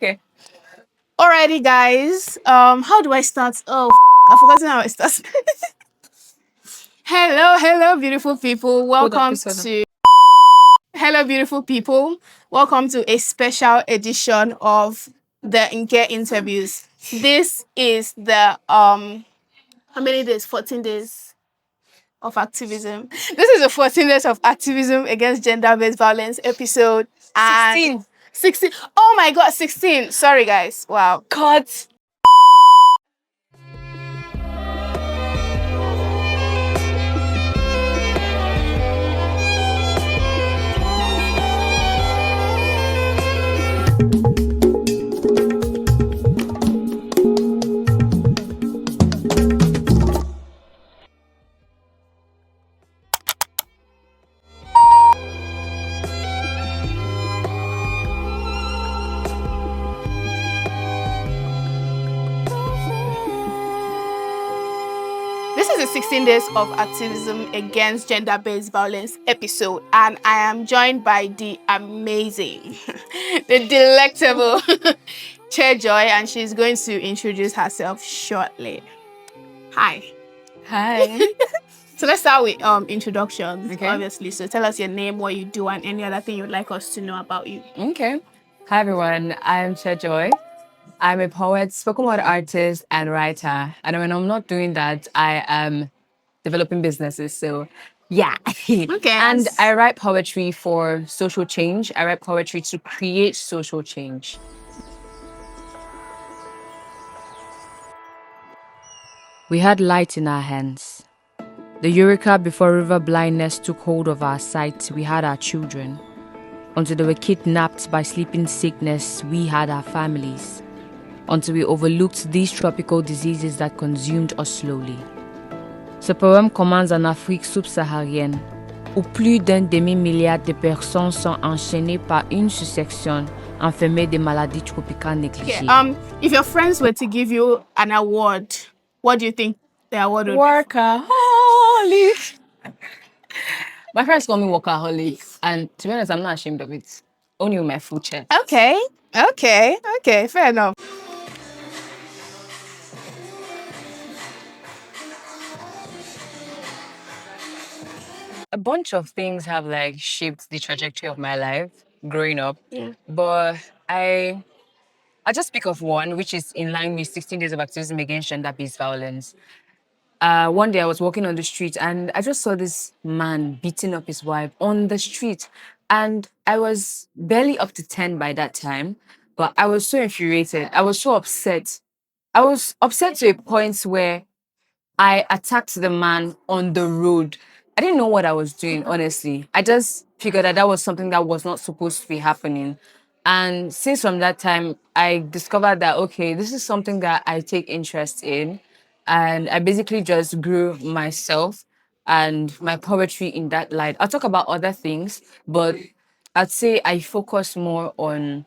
Okay. Alrighty, guys. How do I start? Oh, I've forgotten how I start. Hello, beautiful people. Hold on, Welcome please hold on. to Hello, beautiful people. Welcome to a special edition of the Nke interviews. This is the how many days? 14 days of activism. This is the 14 days of activism against gender-based violence episode. And 16. 16. Oh my god, 16. Sorry guys. Wow. Cut. This is the 16 days of activism against gender-based violence episode, and I am joined by the amazing, the delectable Chair Joy, and she's going to introduce herself shortly. Hi. Hi. So let's start with introductions, Okay. obviously. So tell us your name, what you do, and any other thing you'd like us to know about you. Okay. Hi everyone. I'm Joy. I'm a poet, spoken word artist, and writer. And when I'm not doing that, I am developing businesses. So yeah. Okay. And I write poetry for social change. I write poetry to create social change. We had light in our hands. The eureka before river blindness took hold of our sight, we had our children. Until they were kidnapped by sleeping sickness, we had our families. Until we overlooked these tropical diseases that consumed us slowly. Ce poème commence en Afrique subsaharienne, où plus d'un demi-milliard de personnes sont enchaînées par une succession enfermée de maladies tropicales négligées. Okay. If your friends were to give you an award, what do you think the award would be? Workaholic. My friends call me workaholic, and to be honest, I'm not ashamed of it. Only with my full chest. Okay. Fair enough. A bunch of things have like shaped the trajectory of my life growing up. Yeah. But I just speak of one, which is in line with 16 days of activism against gender-based violence. One day I was walking on the street and I just saw this man beating up his wife on the street. And I was barely up to 10 by that time, but I was so infuriated. I was so upset. I was upset to a point where I attacked the man on the road. I didn't know what I was doing, honestly. I just figured that was something that was not supposed to be happening. And since from that time, I discovered that, okay, this is something that I take interest in. And I basically just grew myself and my poetry in that light. I'll talk about other things, but I'd say I focus more on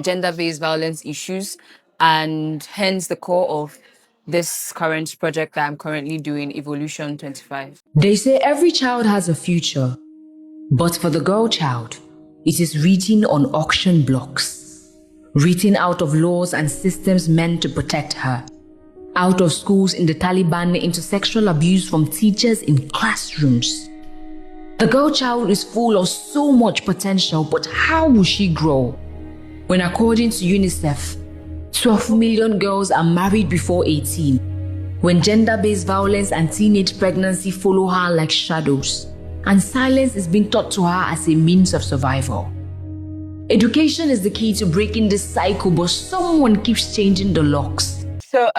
gender-based violence issues, and hence the core of this current project that I'm currently doing, Eveolution 25. They say every child has a future, but for the girl child, it is written on auction blocks, written out of laws and systems meant to protect her, out of schools in the Taliban into sexual abuse from teachers in classrooms. The girl child is full of so much potential, but how will she grow? When according to UNICEF, 12 million girls are married before 18, when gender-based violence and teenage pregnancy follow her like shadows, and silence is being taught to her as a means of survival. Education is the key to breaking this cycle, but someone keeps changing the locks. So,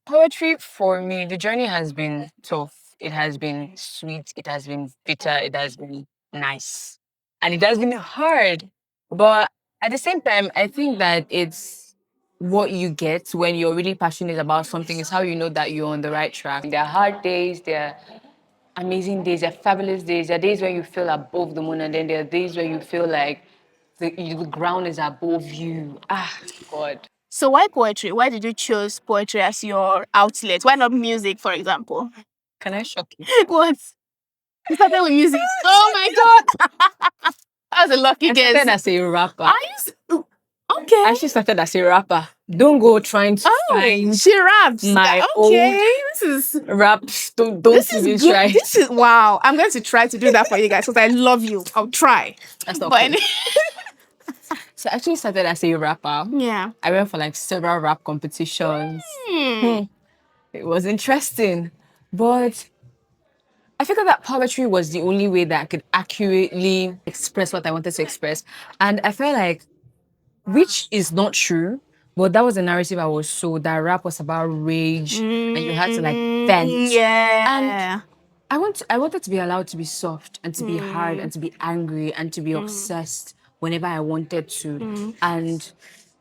poetry for me, the journey has been tough. It has been sweet. It has been bitter. It has been nice. And it has been hard. But at the same time, I think that it's what you get when you're really passionate about something. Is how you know that you're on the right track. There are hard days, there are amazing days, there are fabulous days. There are days where you feel above the moon, and then there are days where you feel like the ground is above you. Ah, God. So why poetry? Why did you choose poetry as your outlet? Why not music, for example? Can I shock you? What? You started with music. Oh my god! That was a lucky I guess. started as a rapper. Are you Okay. I actually started as a rapper. Don't go trying to find she raps. my Okay, this is raps. Don't this is even good. try. This is wow. I'm going to try to do that for you guys because I love you. I'll try. That's not But cool. So I actually started as a rapper. yeah. I went for like several rap competitions. It was interesting. But I figured that poetry was the only way that I could accurately express what I wanted to express. And I felt like, which is not true, but that was the narrative I was sold, that rap was about rage and you had to like vent. Yeah. I wanted to be allowed to be soft and to be hard and to be angry and to be obsessed whenever I wanted to. And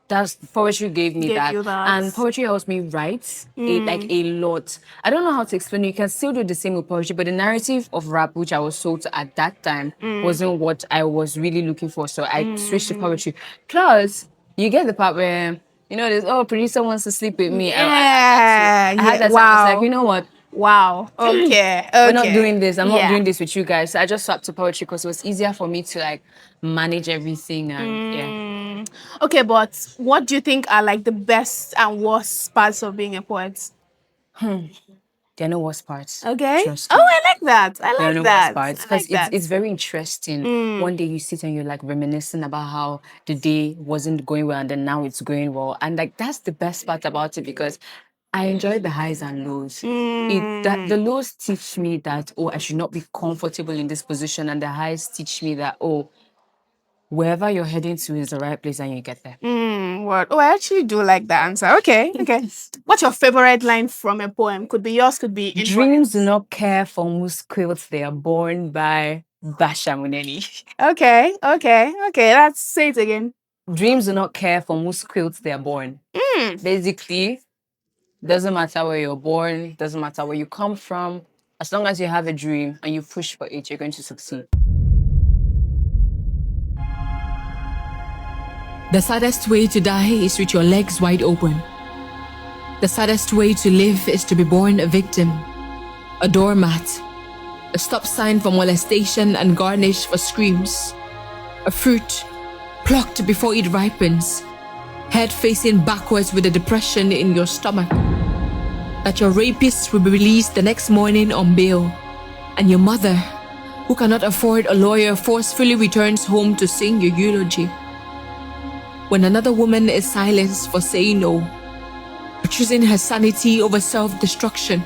that's poetry gave me Gave that. you that. And poetry helps me write like a lot. I don't know how to explain it. You can still do the same with poetry, but the narrative of rap, which I was sold to at that time, wasn't what I was really looking for. So I switched to poetry. Plus, you get the part where, you know, there's, oh, producer wants to sleep with me. I had that. So I was like, you know what? Wow. Okay. We're not doing this. I'm not Yeah. doing this with you guys. So I just swapped to poetry because it was easier for me to like manage everything and yeah. Okay, but what do you think are like the best and worst parts of being a poet? There are no worst parts. Okay. Trust Oh, me. I like that. I There are like no that. worst parts I because like that. it's very interesting. One day you sit and you're like reminiscing about how the day wasn't going well and then now it's going well. And like that's the best part about it because I enjoy the highs and lows. The lows teach me that, oh, I should not be comfortable in this position. And the highs teach me that, oh, wherever you're heading to is the right place and you get there. What? Oh, I actually do like that answer. Okay. Okay. What's your favorite line from a poem? Could be yours, could be anyone. Dreams do not care for whose quilts they are born by Basha Muneni. Okay. Okay. Okay. Let's say it again. Dreams do not care for whose quilts they are born. Basically, doesn't matter where you're born, doesn't matter where you come from. As long as you have a dream and you push for it, you're going to succeed. The saddest way to die is with your legs wide open. The saddest way to live is to be born a victim, a doormat, a stop sign for molestation and garnish for screams, a fruit plucked before it ripens, head facing backwards with a depression in your stomach. That your rapist will be released the next morning on bail, and your mother, who cannot afford a lawyer, forcefully returns home to sing your eulogy. When another woman is silenced for saying no, for choosing her sanity over self-destruction,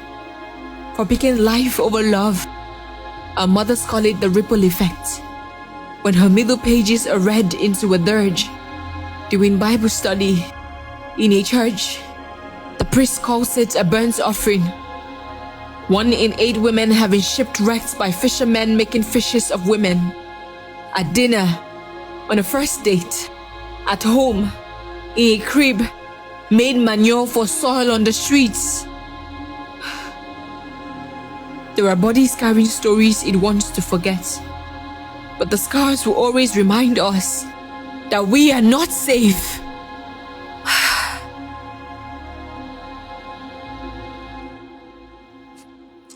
for picking life over love, our mothers call it the ripple effect. When her middle pages are read into a dirge, during Bible study, in a church, the priest calls it a burnt offering. 1 in 8 women have been shipwrecked by fishermen making fishes of women. At dinner, on a first date, at home, in a crib, made manure for soil on the streets. There are bodies carrying stories it wants to forget, but the scars will always remind us that we are not safe.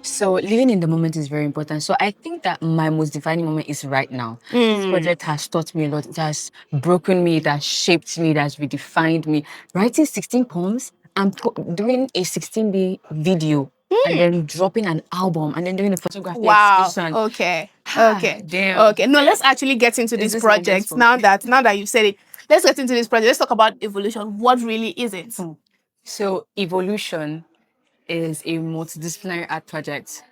So living in the moment is very important. So I think that my most defining moment is right now. This project has taught me a lot. It has broken me. It has shaped me. It has redefined me. Writing 16 poems and doing a 16-day video and then dropping an album and then doing a photography Wow. exhibition. Okay. Ah, Okay. damn. Okay. No, let's actually get into this this project like now that you've said it. Let's get into this project. Let's talk about Eveolution. What really is it? So Eveolution is a multidisciplinary art project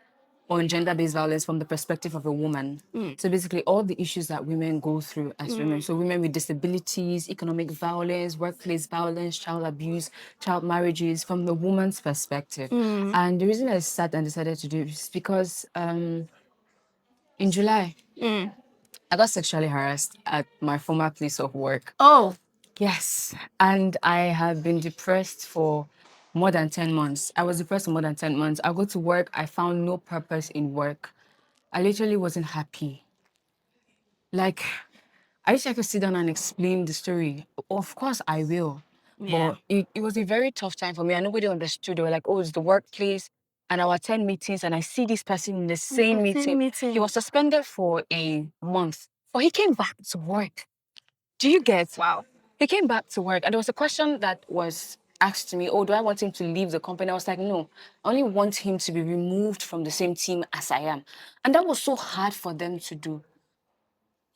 on gender-based violence from the perspective of a woman. So basically all the issues that women go through as women. So women with disabilities, economic violence, workplace violence, child abuse, child marriages from the woman's perspective. And the reason I sat and decided to do it is because in July, I got sexually harassed at my former place of work. Oh. Yes, and I have been depressed for more than 10 months. I was depressed for more than 10 months. I go to work, I found no purpose in work. I literally wasn't happy. Like, I wish I could sit down and explain the story. Of course, I will. Yeah. But it was a very tough time for me, and nobody understood. They were like, oh, it's the workplace, and I will attend meetings, and I see this person in the same meeting. He was suspended for a month, but he came back to work. Do you get? Wow. He came back to work, and there was a question that was asked to me, oh, do I want him to leave the company? I was like, no, I only want him to be removed from the same team as I am. And that was so hard for them to do.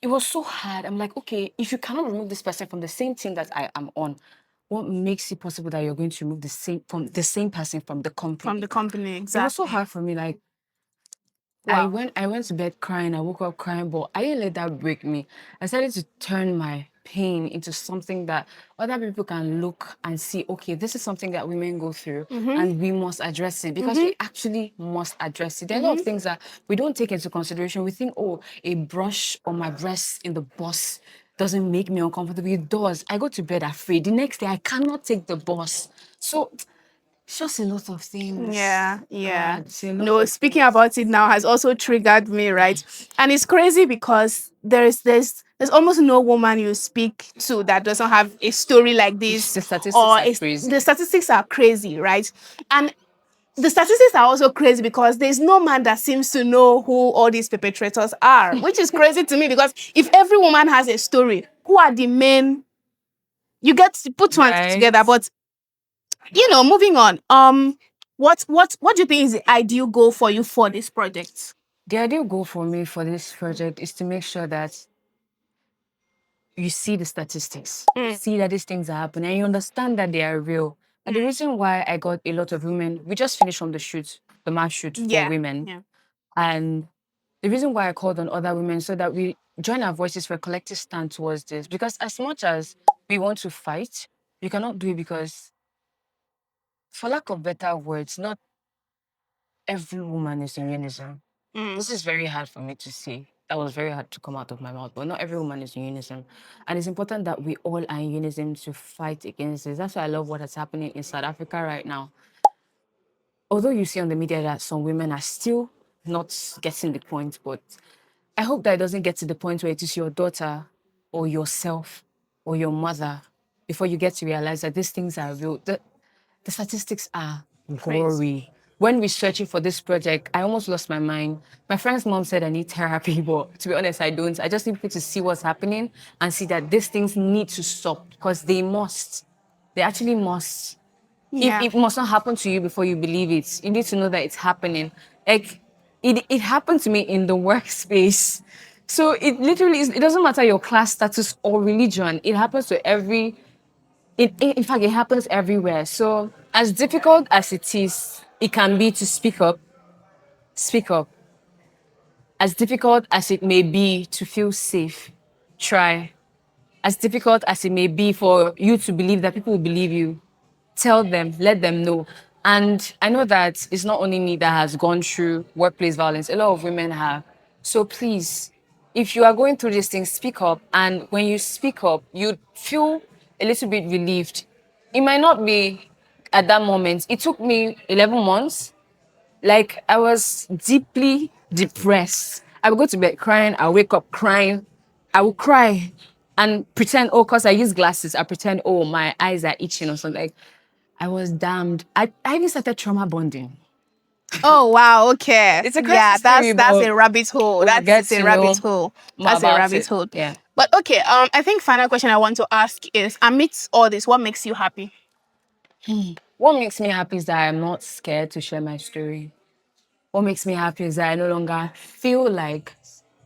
It was so hard. I'm like, okay, if you cannot remove this person from the same team that I am on, what makes it possible that you're going to remove the same person from the company? From the company, It exactly. was so hard for me. Like, Wow. I went to bed crying. I woke up crying, but I didn't let that break me. I started to turn my pain into something that other people can look and see, okay, this is something that women go through and we must address it, because we actually must address it. There are a lot of things that we don't take into consideration. We think, oh, a brush on my breast in the bus doesn't make me uncomfortable. It does. I go to bed afraid. The next day, I cannot take the bus. So it's just a lot of things. Yeah. It's a lot No, of speaking about it now has also triggered me, right? And it's crazy because there's almost no woman you speak to that doesn't have a story like this. The statistics Or are crazy. the statistics are crazy, right? And the statistics are also crazy because there's no man that seems to know who all these perpetrators are, which is crazy to me, because if every woman has a story, who are the men? You get to put one Right. together, but moving on. What do you think is the ideal goal for you for this project? The ideal goal for me for this project is to make sure that you see the statistics, you see that these things are happening, and you understand that they are real. And the reason why I got a lot of women, we just finished from the mass shoot for women. Yeah. And the reason why I called on other women so that we join our voices for a collective stand towards this, because as much as we want to fight, you cannot do it because, for lack of better words, not every woman is in unison. This is very hard for me to say. That was very hard to come out of my mouth, but not every woman is in unison. And it's important that we all are in unison to fight against this. That's why I love what is happening in South Africa right now. Although you see on the media that some women are still not getting the point, but I hope that it doesn't get to the point where it is your daughter or yourself or your mother before you get to realize that these things are real. The statistics are gory. When researching for this project, I almost lost my mind. My friend's mom said I need therapy, but to be honest, I don't. I just need people to see what's happening and see that these things need to stop, because they must. They actually must. Yeah. It must not happen to you before you believe it. You need to know that it's happening. Like, it happened to me in the workspace. So it literally is, it doesn't matter your class status or religion. It happens to in fact, it happens everywhere. So as difficult as it can be to speak up, speak up. As difficult as it may be to feel safe, try. As difficult as it may be for you to believe that people will believe you, tell them, let them know. And I know that it's not only me that has gone through workplace violence, a lot of women have. So please, if you are going through these things, speak up. And when you speak up, you feel a little bit relieved. It might not be at that moment. It took me 11 months. Like, I was deeply depressed. I would go to bed crying. I wake up crying. I would cry and pretend, oh, because I use glasses, I pretend, oh, my eyes are itching or something. Like, I was damned. I even started trauma bonding. Oh wow, okay. It's a crazy story, that's but a rabbit hole. we'll get That's a to rabbit know hole. more That's a about rabbit it. hole. Yeah. But okay, I think final question I want to ask is, amidst all this, what makes you happy? What makes me happy is that I'm not scared to share my story. What makes me happy is that I no longer feel like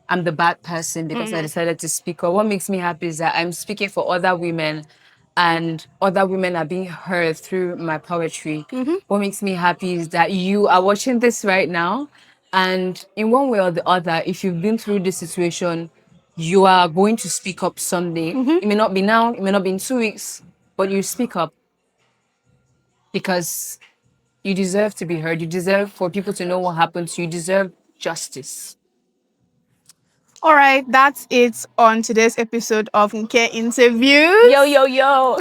I'm the bad person because I decided to speak up. What makes me happy is that I'm speaking for other women and other women are being heard through my poetry. What makes me happy is that you are watching this right now, and in one way or the other, if you've been through this situation, you are going to speak up someday. It may not be now, it may not be in 2 weeks, but you speak up because you deserve to be heard. You deserve for people to know what happened to you. You deserve justice. All right, that's it on today's episode of Nke Interviews. Yo.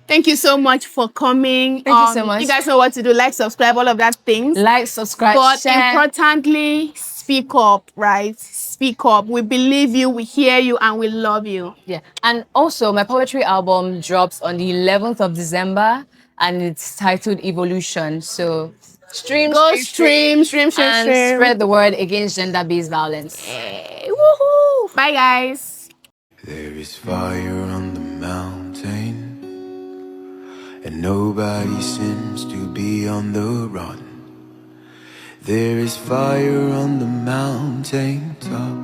Thank you so much for coming. Thank you so much. You guys know what to do. Like, subscribe, all of that things. Like, subscribe, But share. importantly, speak up, right? Speak up. We believe you, we hear you, and we love you. Yeah. And also, my poetry album drops on the 11th of December, and it's titled Eveolution. So stream, Stream. and spread the word against gender-based violence. Woohoo! Bye, guys. There is fire on the mountain, and nobody seems to be on the run. There is fire on the mountain top,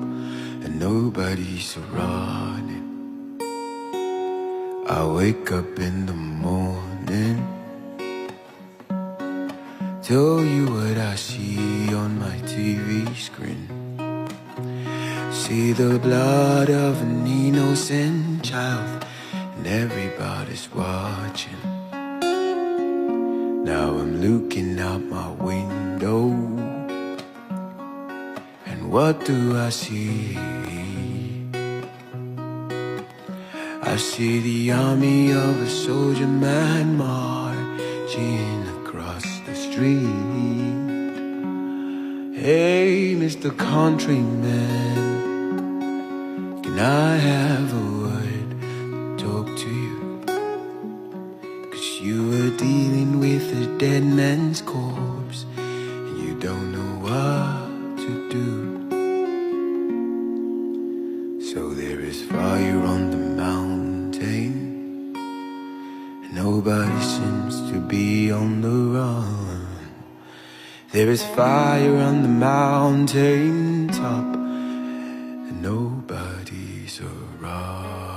and nobody's running. I wake up in the morning, tell you what I see on my TV screen. See the blood of an innocent child, and everybody's watching. Now I'm looking out my window, and what do I see? I see the army of a soldier man marching across the street. Hey, Mr. Countryman, can I have a word to talk to you? 'Cause you were dealing with a dead man's corpse, and you don't know what to do. So there is fire on the mountain, and nobody seems to be on the run. There is fire on the mountain top, and nobody's around.